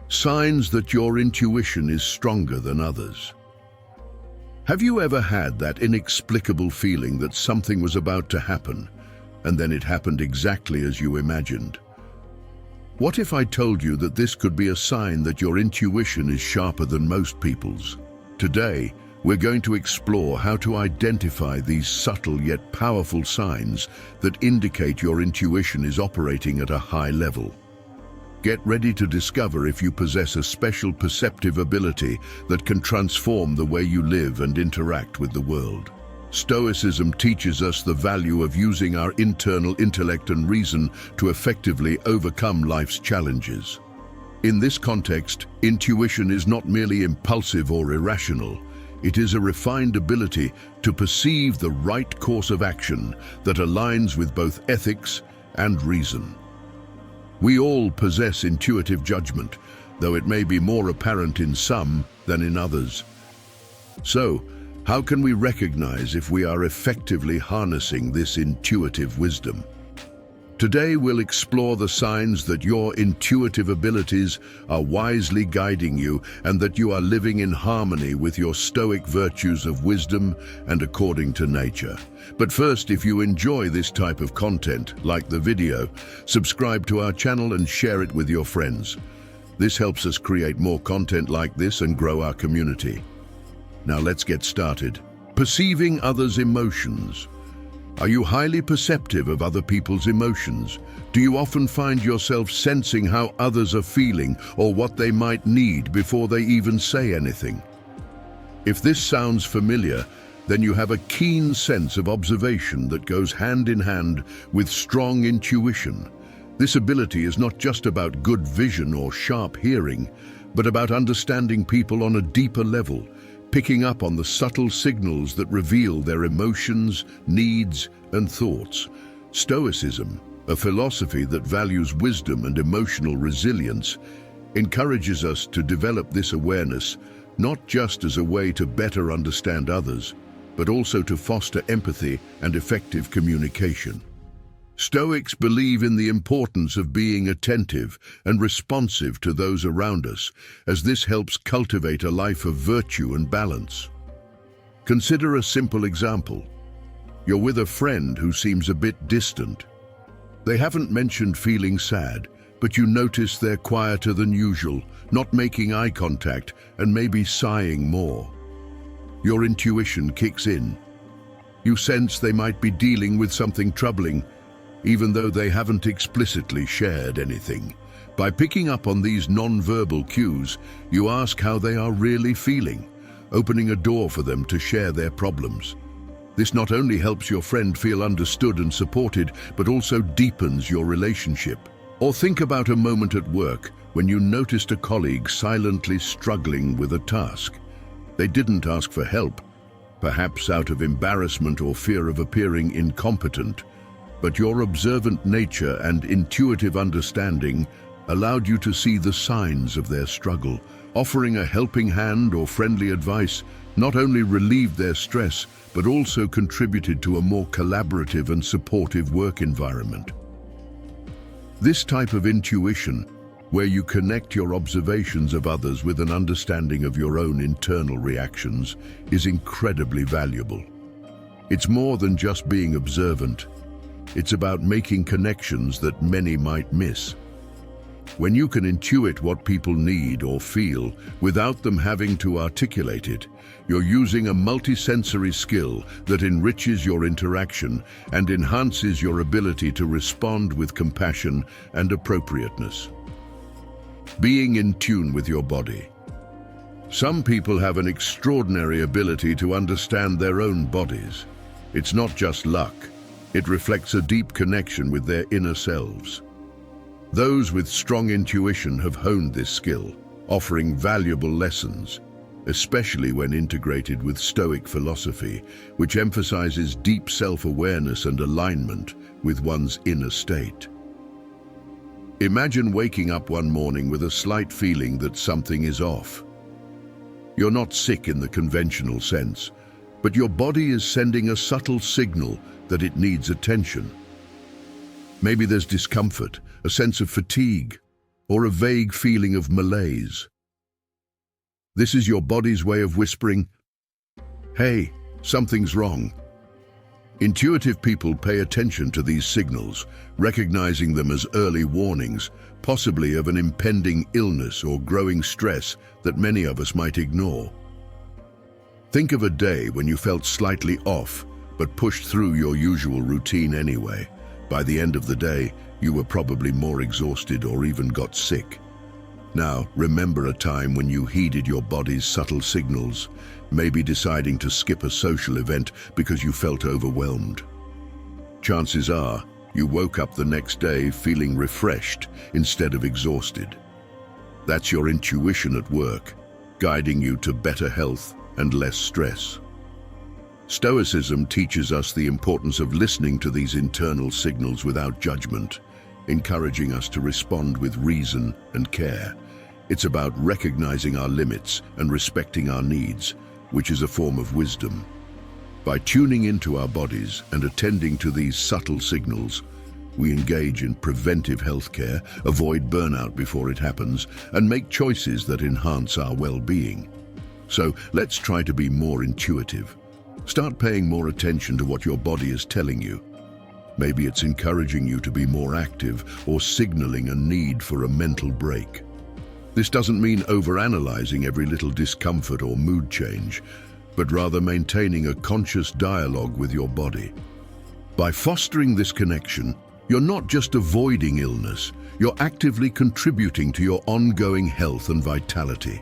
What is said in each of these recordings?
Signs that your intuition is stronger than others. Have you ever had that inexplicable feeling that something was about to happen, and then it happened exactly as you imagined? What if I told you that this could be a sign that your intuition is sharper than most people's? Today, we're going to explore how to identify these subtle yet powerful signs that indicate your intuition is operating at a high level. Get ready to discover if you possess a special perceptive ability that can transform the way you live and interact with the world. Stoicism teaches us the value of using our internal intellect and reason to effectively overcome life's challenges. In this context, intuition is not merely impulsive or irrational. It is a refined ability to perceive the right course of action that aligns with both ethics and reason. We all possess intuitive judgment, though it may be more apparent in some than in others. So, how can we recognize if we are effectively harnessing this intuitive wisdom? Today we'll explore the signs that your intuitive abilities are wisely guiding you and that you are living in harmony with your Stoic virtues of wisdom and according to nature. But first, if you enjoy this type of content, like the video, subscribe to our channel and share it with your friends. This helps us create more content like this and grow our community. Now let's get started. Perceiving others' emotions. Are you highly perceptive of other people's emotions? Do you often find yourself sensing how others are feeling or what they might need before they even say anything? If this sounds familiar, then you have a keen sense of observation that goes hand in hand with strong intuition. This ability is not just about good vision or sharp hearing, but about understanding people on a deeper level, picking up on the subtle signals that reveal their emotions, needs, and thoughts. Stoicism, a philosophy that values wisdom and emotional resilience, encourages us to develop this awareness not just as a way to better understand others, but also to foster empathy and effective communication. Stoics believe in the importance of being attentive and responsive to those around us, as this helps cultivate a life of virtue and balance. Consider a simple example. You're with a friend who seems a bit distant. They haven't mentioned feeling sad, but you notice they're quieter than usual, not making eye contact, and maybe sighing more. Your intuition kicks in. You sense they might be dealing with something troubling, even though they haven't explicitly shared anything. By picking up on these non-verbal cues, you ask how they are really feeling, opening a door for them to share their problems. This not only helps your friend feel understood and supported, but also deepens your relationship. Or think about a moment at work when you noticed a colleague silently struggling with a task. They didn't ask for help, perhaps out of embarrassment or fear of appearing incompetent. But your observant nature and intuitive understanding allowed you to see the signs of their struggle. Offering a helping hand or friendly advice not only relieved their stress, but also contributed to a more collaborative and supportive work environment. This type of intuition, where you connect your observations of others with an understanding of your own internal reactions, is incredibly valuable. It's more than just being observant. It's about making connections that many might miss. When you can intuit what people need or feel without them having to articulate it, you're using a multisensory skill that enriches your interaction and enhances your ability to respond with compassion and appropriateness. Being in tune with your body. Some people have an extraordinary ability to understand their own bodies. It's not just luck. It reflects a deep connection with their inner selves. Those with strong intuition have honed this skill, offering valuable lessons, especially when integrated with Stoic philosophy, which emphasizes deep self-awareness and alignment with one's inner state. Imagine waking up one morning with a slight feeling that something is off. You're not sick in the conventional sense, but your body is sending a subtle signal that it needs attention. Maybe there's discomfort, a sense of fatigue, or a vague feeling of malaise. This is your body's way of whispering, "Hey, something's wrong." Intuitive people pay attention to these signals, recognizing them as early warnings, possibly of an impending illness or growing stress that many of us might ignore. Think of a day when you felt slightly off, but pushed through your usual routine anyway. By the end of the day, you were probably more exhausted or even got sick. Now, remember a time when you heeded your body's subtle signals, maybe deciding to skip a social event because you felt overwhelmed. Chances are, you woke up the next day feeling refreshed instead of exhausted. That's your intuition at work, guiding you to better health and less stress. Stoicism teaches us the importance of listening to these internal signals without judgment, encouraging us to respond with reason and care. It's about recognizing our limits and respecting our needs, which is a form of wisdom. By tuning into our bodies and attending to these subtle signals, we engage in preventive healthcare, avoid burnout before it happens, and make choices that enhance our well-being. So let's try to be more intuitive. Start paying more attention to what your body is telling you. Maybe it's encouraging you to be more active or signaling a need for a mental break. This doesn't mean overanalyzing every little discomfort or mood change, but rather maintaining a conscious dialogue with your body. By fostering this connection, you're not just avoiding illness, you're actively contributing to your ongoing health and vitality.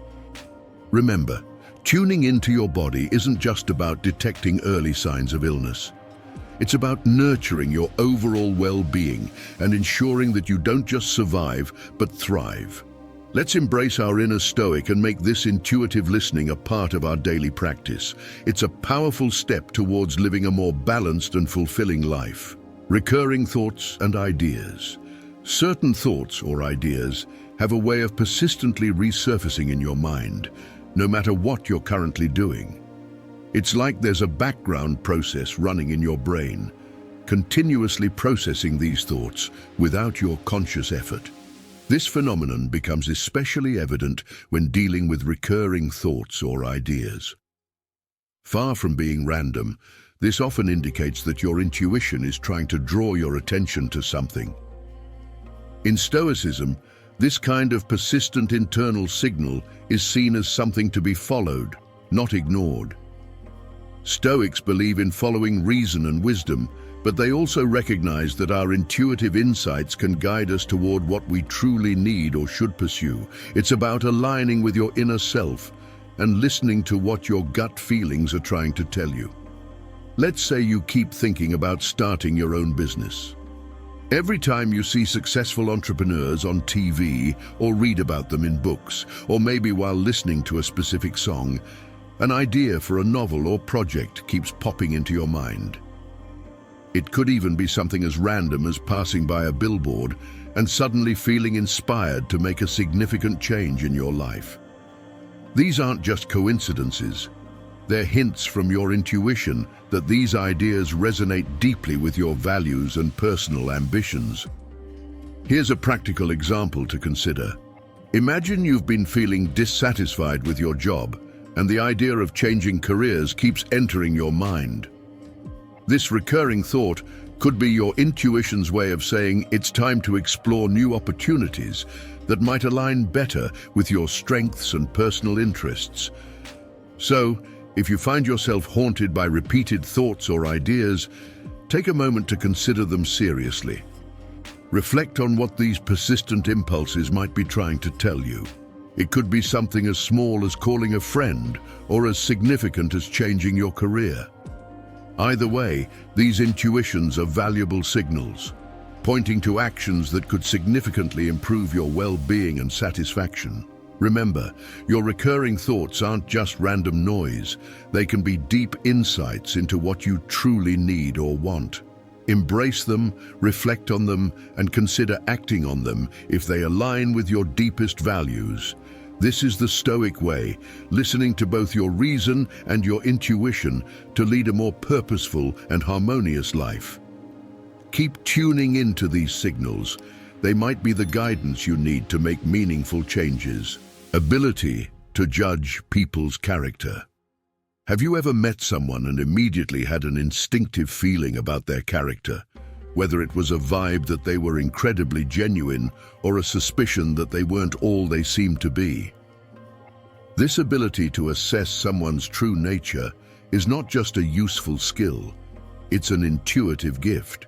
Remember, tuning into your body isn't just about detecting early signs of illness. It's about nurturing your overall well-being and ensuring that you don't just survive, but thrive. Let's embrace our inner Stoic and make this intuitive listening a part of our daily practice. It's a powerful step towards living a more balanced and fulfilling life. Recurring thoughts and ideas. Certain thoughts or ideas have a way of persistently resurfacing in your mind, no matter what you're currently doing. It's like there's a background process running in your brain, continuously processing these thoughts without your conscious effort. This phenomenon becomes especially evident when dealing with recurring thoughts or ideas. Far from being random, this often indicates that your intuition is trying to draw your attention to something. In Stoicism, this kind of persistent internal signal is seen as something to be followed, not ignored. Stoics believe in following reason and wisdom, but they also recognize that our intuitive insights can guide us toward what we truly need or should pursue. It's about aligning with your inner self and listening to what your gut feelings are trying to tell you. Let's say you keep thinking about starting your own business. Every time you see successful entrepreneurs on TV or read about them in books, or maybe while listening to a specific song, an idea for a novel or project keeps popping into your mind. It could even be something as random as passing by a billboard and suddenly feeling inspired to make a significant change in your life. These aren't just coincidences. They're hints from your intuition that these ideas resonate deeply with your values and personal ambitions. Here's a practical example to consider. Imagine you've been feeling dissatisfied with your job, and the idea of changing careers keeps entering your mind. This recurring thought could be your intuition's way of saying it's time to explore new opportunities that might align better with your strengths and personal interests. So, if you find yourself haunted by repeated thoughts or ideas, take a moment to consider them seriously. Reflect on what these persistent impulses might be trying to tell you. It could be something as small as calling a friend or as significant as changing your career. Either way, these intuitions are valuable signals, pointing to actions that could significantly improve your well-being and satisfaction. Remember, your recurring thoughts aren't just random noise. They can be deep insights into what you truly need or want. Embrace them, reflect on them, and consider acting on them if they align with your deepest values. This is the Stoic way, listening to both your reason and your intuition to lead a more purposeful and harmonious life. Keep tuning into these signals. They might be the guidance you need to make meaningful changes. Ability to judge people's character. Have you ever met someone and immediately had an instinctive feeling about their character? Whether it was a vibe that they were incredibly genuine or a suspicion that they weren't all they seemed to be. This ability to assess someone's true nature is not just a useful skill, it's an intuitive gift.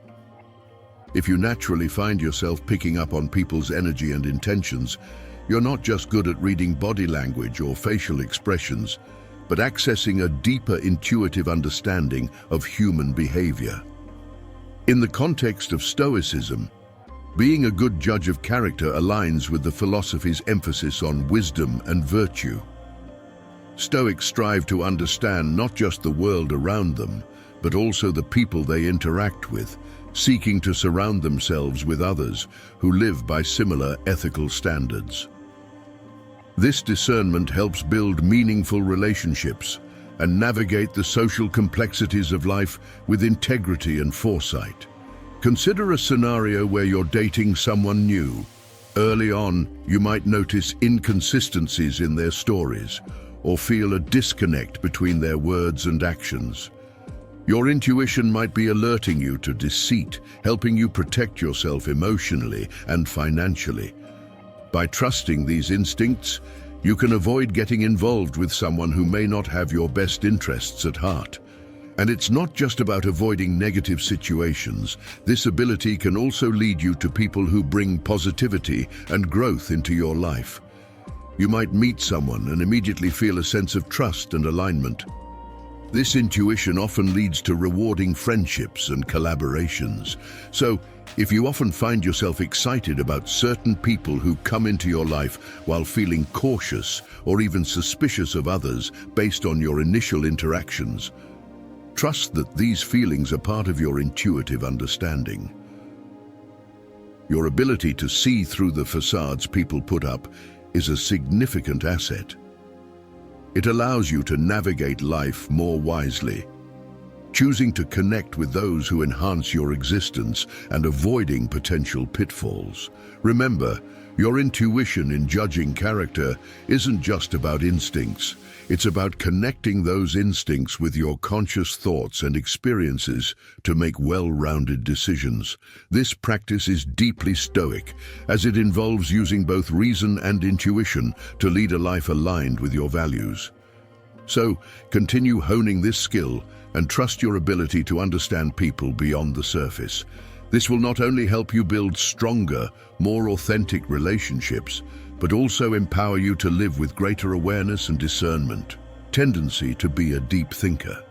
If you naturally find yourself picking up on people's energy and intentions, you're not just good at reading body language or facial expressions, but accessing a deeper intuitive understanding of human behavior. In the context of Stoicism, being a good judge of character aligns with the philosophy's emphasis on wisdom and virtue. Stoics strive to understand not just the world around them, but also the people they interact with, seeking to surround themselves with others who live by similar ethical standards. This discernment helps build meaningful relationships and navigate the social complexities of life with integrity and foresight. Consider a scenario where you're dating someone new. Early on, you might notice inconsistencies in their stories or feel a disconnect between their words and actions. Your intuition might be alerting you to deceit, helping you protect yourself emotionally and financially. By trusting these instincts, you can avoid getting involved with someone who may not have your best interests at heart. And it's not just about avoiding negative situations. This ability can also lead you to people who bring positivity and growth into your life. You might meet someone and immediately feel a sense of trust and alignment. This intuition often leads to rewarding friendships and collaborations. So, if you often find yourself excited about certain people who come into your life while feeling cautious or even suspicious of others based on your initial interactions, trust that these feelings are part of your intuitive understanding. Your ability to see through the facades people put up is a significant asset. It allows you to navigate life more wisely, choosing to connect with those who enhance your existence and avoiding potential pitfalls. Remember, your intuition in judging character isn't just about instincts. It's about connecting those instincts with your conscious thoughts and experiences to make well-rounded decisions. This practice is deeply Stoic, as it involves using both reason and intuition to lead a life aligned with your values. So, continue honing this skill and trust your ability to understand people beyond the surface. This will not only help you build stronger, more authentic relationships, but also empower you to live with greater awareness and discernment. Tendency to be a deep thinker.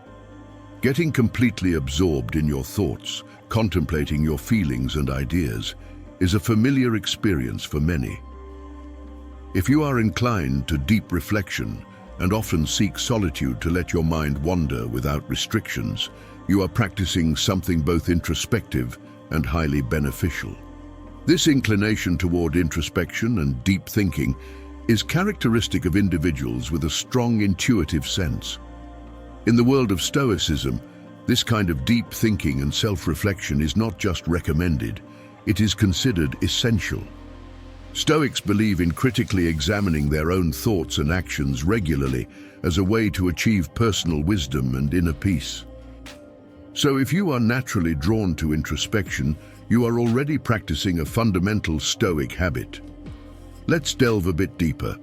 Getting completely absorbed in your thoughts, contemplating your feelings and ideas, is a familiar experience for many. If you are inclined to deep reflection and often seek solitude to let your mind wander without restrictions, you are practicing something both introspective and highly beneficial. This inclination toward introspection and deep thinking is characteristic of individuals with a strong intuitive sense. In the world of Stoicism, this kind of deep thinking and self-reflection is not just recommended, it is considered essential. Stoics believe in critically examining their own thoughts and actions regularly as a way to achieve personal wisdom and inner peace. So if you are naturally drawn to introspection, you are already practicing a fundamental Stoic habit. Let's delve a bit deeper.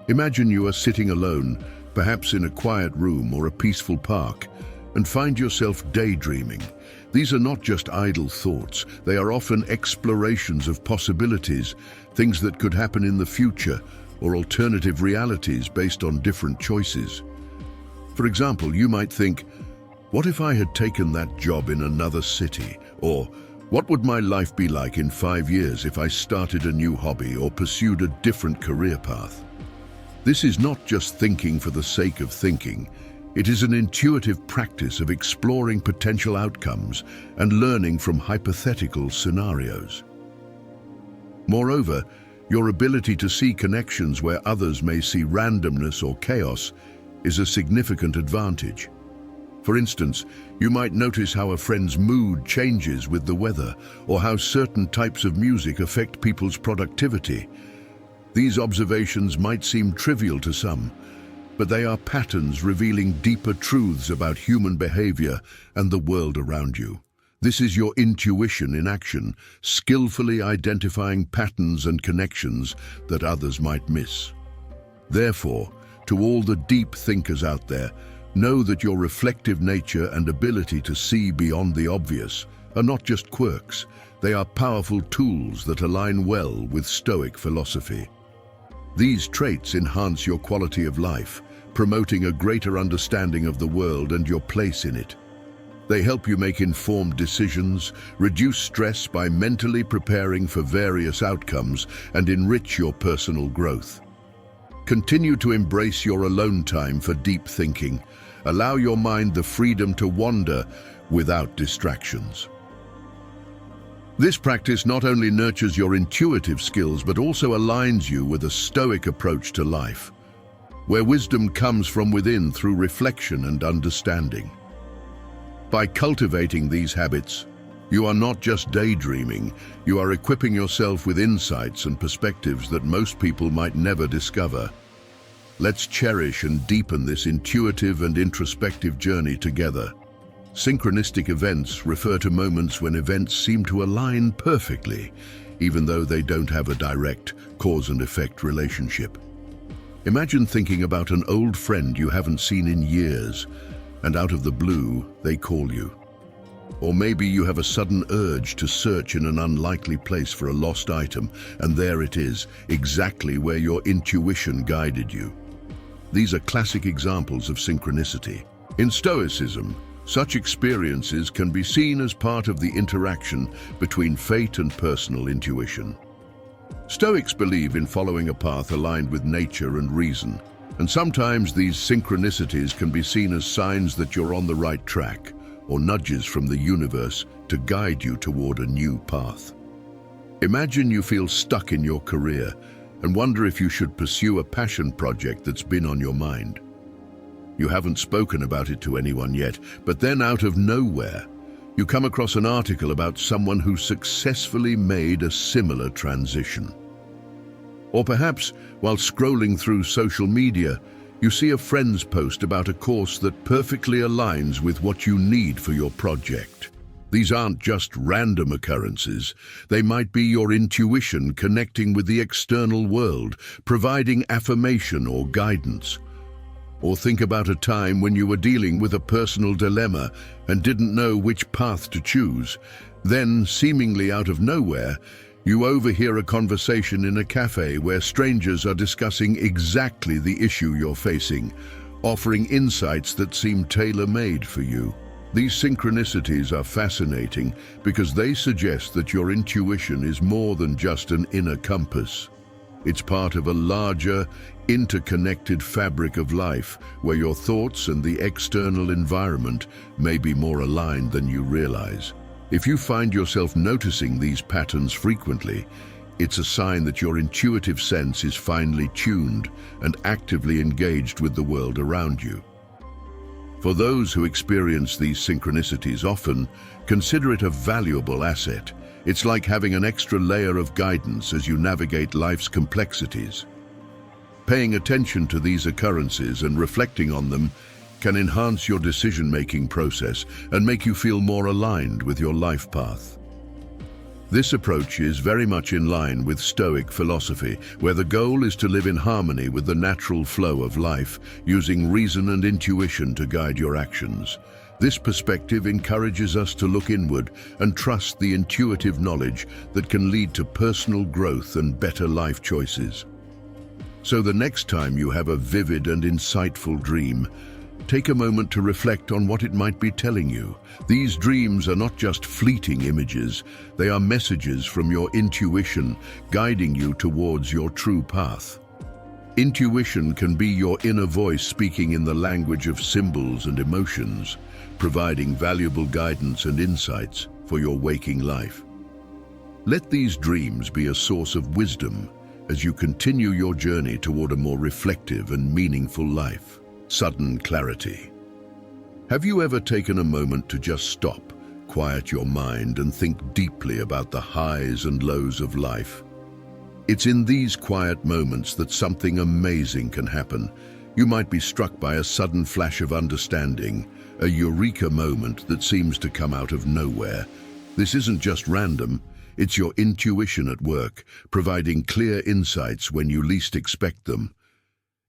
Imagine you are sitting alone, perhaps in a quiet room or a peaceful park, and find yourself daydreaming. These are not just idle thoughts, they are often explorations of possibilities, things that could happen in the future, or alternative realities based on different choices. For example, you might think, what if I had taken that job in another city? Or, what would my life be like in 5 years if I started a new hobby or pursued a different career path? This is not just thinking for the sake of thinking. It is an intuitive practice of exploring potential outcomes and learning from hypothetical scenarios. Moreover, your ability to see connections where others may see randomness or chaos is a significant advantage. For instance, you might notice how a friend's mood changes with the weather, or how certain types of music affect people's productivity. These observations might seem trivial to some, but they are patterns revealing deeper truths about human behavior and the world around you. This is your intuition in action, skillfully identifying patterns and connections that others might miss. Therefore, to all the deep thinkers out there, know that your reflective nature and ability to see beyond the obvious are not just quirks, they are powerful tools that align well with Stoic philosophy. These traits enhance your quality of life, promoting a greater understanding of the world and your place in it. They help you make informed decisions, reduce stress by mentally preparing for various outcomes, and enrich your personal growth. Continue to embrace your alone time for deep thinking. Allow your mind the freedom to wander without distractions. This practice not only nurtures your intuitive skills, but also aligns you with a Stoic approach to life, where wisdom comes from within through reflection and understanding. By cultivating these habits, you are not just daydreaming, you are equipping yourself with insights and perspectives that most people might never discover. Let's cherish and deepen this intuitive and introspective journey together. Synchronistic events refer to moments when events seem to align perfectly, even though they don't have a direct cause and effect relationship. Imagine thinking about an old friend you haven't seen in years, and out of the blue, they call you. Or maybe you have a sudden urge to search in an unlikely place for a lost item, and there it is, exactly where your intuition guided you. These are classic examples of synchronicity. In Stoicism, such experiences can be seen as part of the interaction between fate and personal intuition. Stoics believe in following a path aligned with nature and reason, and sometimes these synchronicities can be seen as signs that you're on the right track, or nudges from the universe to guide you toward a new path. Imagine you feel stuck in your career and wonder if you should pursue a passion project that's been on your mind. You haven't spoken about it to anyone yet, but then out of nowhere, you come across an article about someone who successfully made a similar transition. Or perhaps, while scrolling through social media, you see a friend's post about a course that perfectly aligns with what you need for your project. These aren't just random occurrences. They might be your intuition connecting with the external world, providing affirmation or guidance. Or think about a time when you were dealing with a personal dilemma and didn't know which path to choose. Then, seemingly out of nowhere, you overhear a conversation in a cafe where strangers are discussing exactly the issue you're facing, offering insights that seem tailor-made for you. These synchronicities are fascinating because they suggest that your intuition is more than just an inner compass. It's part of a larger, interconnected fabric of life where your thoughts and the external environment may be more aligned than you realize. If you find yourself noticing these patterns frequently, it's a sign that your intuitive sense is finely tuned and actively engaged with the world around you. For those who experience these synchronicities often, consider it a valuable asset. It's like having an extra layer of guidance as you navigate life's complexities. Paying attention to these occurrences and reflecting on them can enhance your decision-making process and make you feel more aligned with your life path. This approach is very much in line with Stoic philosophy, where the goal is to live in harmony with the natural flow of life, using reason and intuition to guide your actions. This perspective encourages us to look inward and trust the intuitive knowledge that can lead to personal growth and better life choices. So the next time you have a vivid and insightful dream, take a moment to reflect on what it might be telling you. These dreams are not just fleeting images, they are messages from your intuition guiding you towards your true path. Intuition can be your inner voice speaking in the language of symbols and emotions, providing valuable guidance and insights for your waking life. Let these dreams be a source of wisdom as you continue your journey toward a more reflective and meaningful life. Sudden clarity. Have you ever taken a moment to just stop, quiet your mind, and think deeply about the highs and lows of life? It's in these quiet moments that something amazing can happen. You might be struck by a sudden flash of understanding, a Eureka moment that seems to come out of nowhere. This isn't just random, it's your intuition at work, providing clear insights when you least expect them.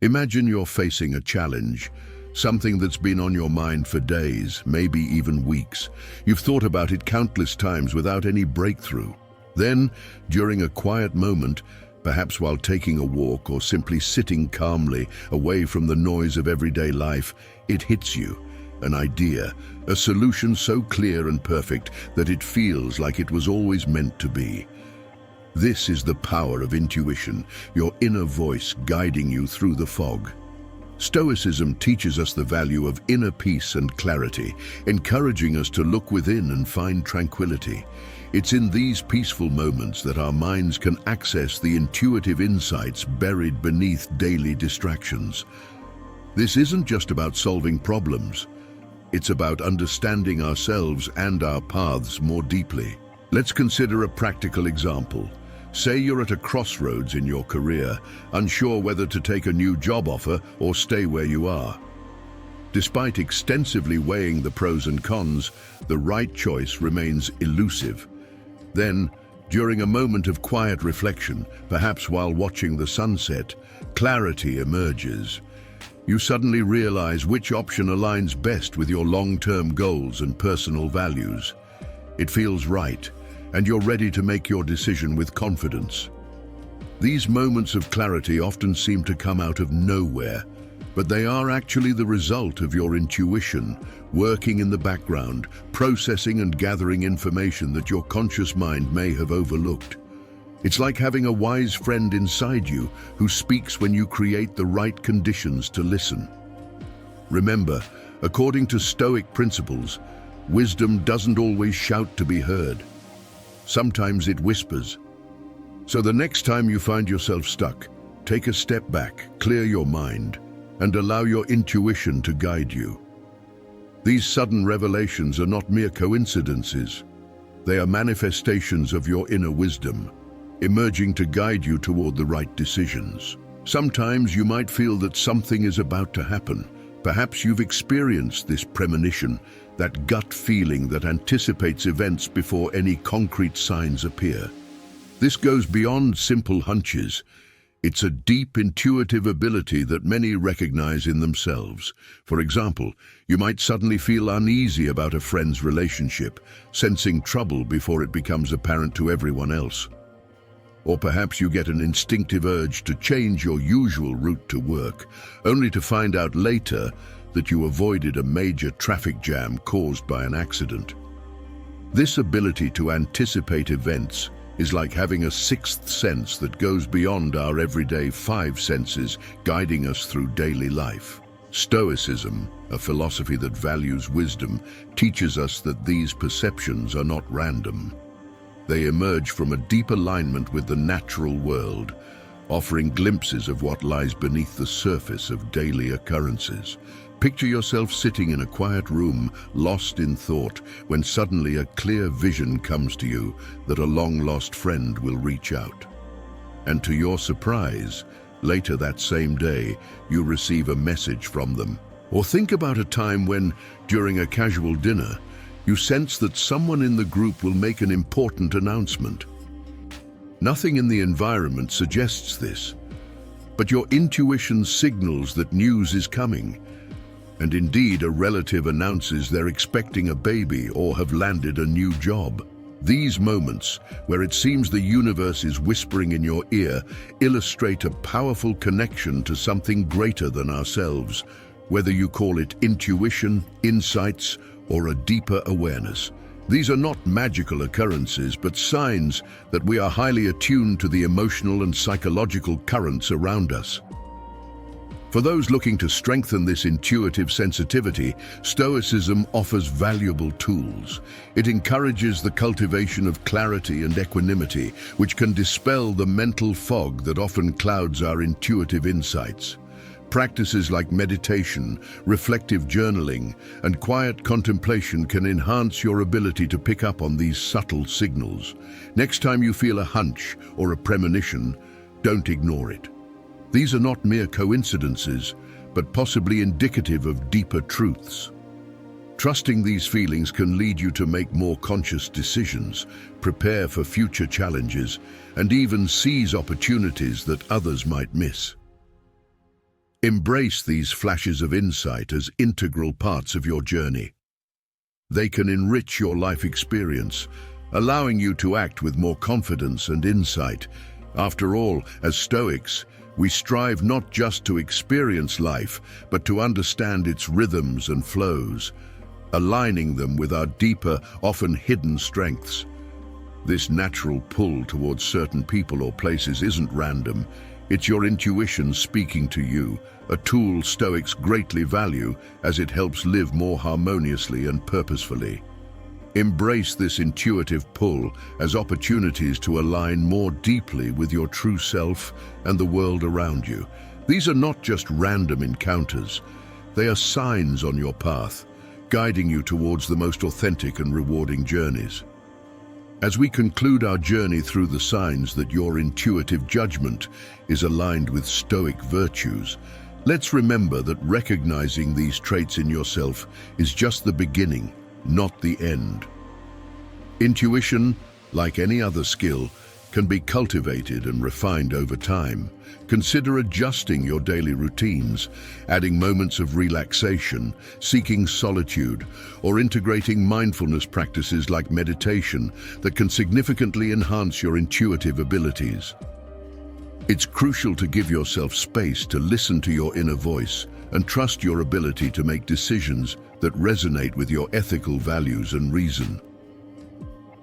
Imagine you're facing a challenge, something that's been on your mind for days, maybe even weeks. You've thought about it countless times without any breakthrough. Then, during a quiet moment, perhaps while taking a walk or simply sitting calmly away from the noise of everyday life, it hits you. An idea, a solution so clear and perfect that it feels like it was always meant to be. This is the power of intuition, your inner voice guiding you through the fog. Stoicism teaches us the value of inner peace and clarity, encouraging us to look within and find tranquility. It's in these peaceful moments that our minds can access the intuitive insights buried beneath daily distractions. This isn't just about solving problems. It's about understanding ourselves and our paths more deeply. Let's consider a practical example. Say you're at a crossroads in your career, unsure whether to take a new job offer or stay where you are. Despite extensively weighing the pros and cons, the right choice remains elusive. Then, during a moment of quiet reflection, perhaps while watching the sunset, clarity emerges. You suddenly realize which option aligns best with your long-term goals and personal values. It feels right, and you're ready to make your decision with confidence. These moments of clarity often seem to come out of nowhere, but they are actually the result of your intuition, working in the background, processing and gathering information that your conscious mind may have overlooked. It's like having a wise friend inside you who speaks when you create the right conditions to listen. Remember, according to Stoic principles, wisdom doesn't always shout to be heard. Sometimes it whispers. So the next time you find yourself stuck, take a step back, clear your mind, and allow your intuition to guide you. These sudden revelations are not mere coincidences. They are manifestations of your inner wisdom, emerging to guide you toward the right decisions. Sometimes you might feel that something is about to happen. Perhaps you've experienced this premonition, that gut feeling that anticipates events before any concrete signs appear. This goes beyond simple hunches. It's a deep intuitive ability that many recognize in themselves. For example, you might suddenly feel uneasy about a friend's relationship, sensing trouble before it becomes apparent to everyone else. Or perhaps you get an instinctive urge to change your usual route to work, only to find out later that you avoided a major traffic jam caused by an accident. This ability to anticipate events is like having a sixth sense that goes beyond our everyday five senses, guiding us through daily life. Stoicism, a philosophy that values wisdom, teaches us that these perceptions are not random. They emerge from a deep alignment with the natural world, offering glimpses of what lies beneath the surface of daily occurrences. Picture yourself sitting in a quiet room, lost in thought, when suddenly a clear vision comes to you that a long-lost friend will reach out. And to your surprise, later that same day, you receive a message from them. Or think about a time when, during a casual dinner, you sense that someone in the group will make an important announcement. Nothing in the environment suggests this, but your intuition signals that news is coming. And indeed, a relative announces they're expecting a baby or have landed a new job. These moments, where it seems the universe is whispering in your ear, illustrate a powerful connection to something greater than ourselves, whether you call it intuition, insights, or a deeper awareness. These are not magical occurrences, but signs that we are highly attuned to the emotional and psychological currents around us. For those looking to strengthen this intuitive sensitivity, Stoicism offers valuable tools. It encourages the cultivation of clarity and equanimity, which can dispel the mental fog that often clouds our intuitive insights. Practices like meditation, reflective journaling, and quiet contemplation can enhance your ability to pick up on these subtle signals. Next time you feel a hunch or a premonition, don't ignore it. These are not mere coincidences, but possibly indicative of deeper truths. Trusting these feelings can lead you to make more conscious decisions, prepare for future challenges, and even seize opportunities that others might miss. Embrace these flashes of insight as integral parts of your journey. They can enrich your life experience, allowing you to act with more confidence and insight. After all, as Stoics, we strive not just to experience life, but to understand its rhythms and flows, aligning them with our deeper, often hidden strengths. This natural pull towards certain people or places isn't random. It's your intuition speaking to you, a tool Stoics greatly value as it helps live more harmoniously and purposefully. Embrace this intuitive pull as opportunities to align more deeply with your true self and the world around you. These are not just random encounters. They are signs on your path, guiding you towards the most authentic and rewarding journeys. As we conclude our journey through the signs that your intuitive judgment is aligned with Stoic virtues, let's remember that recognizing these traits in yourself is just the beginning, not the end. Intuition, like any other skill, can be cultivated and refined over time. Consider adjusting your daily routines, adding moments of relaxation, seeking solitude, or integrating mindfulness practices like meditation that can significantly enhance your intuitive abilities. It's crucial to give yourself space to listen to your inner voice and trust your ability to make decisions that resonate with your ethical values and reason.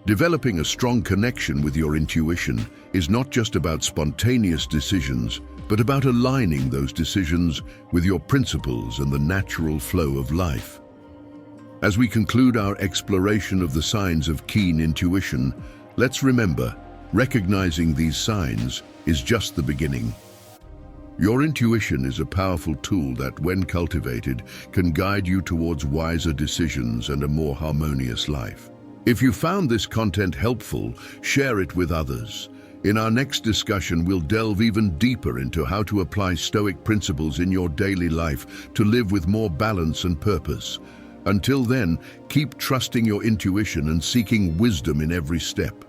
Developing a strong connection with your intuition is not just about spontaneous decisions, but about aligning those decisions with your principles and the natural flow of life. As we conclude our exploration of the signs of keen intuition, let's remember, recognizing these signs is just the beginning. Your intuition is a powerful tool that, when cultivated, can guide you towards wiser decisions and a more harmonious life. If you found this content helpful, share it with others. In our next discussion, we'll delve even deeper into how to apply Stoic principles in your daily life to live with more balance and purpose. Until then, keep trusting your intuition and seeking wisdom in every step.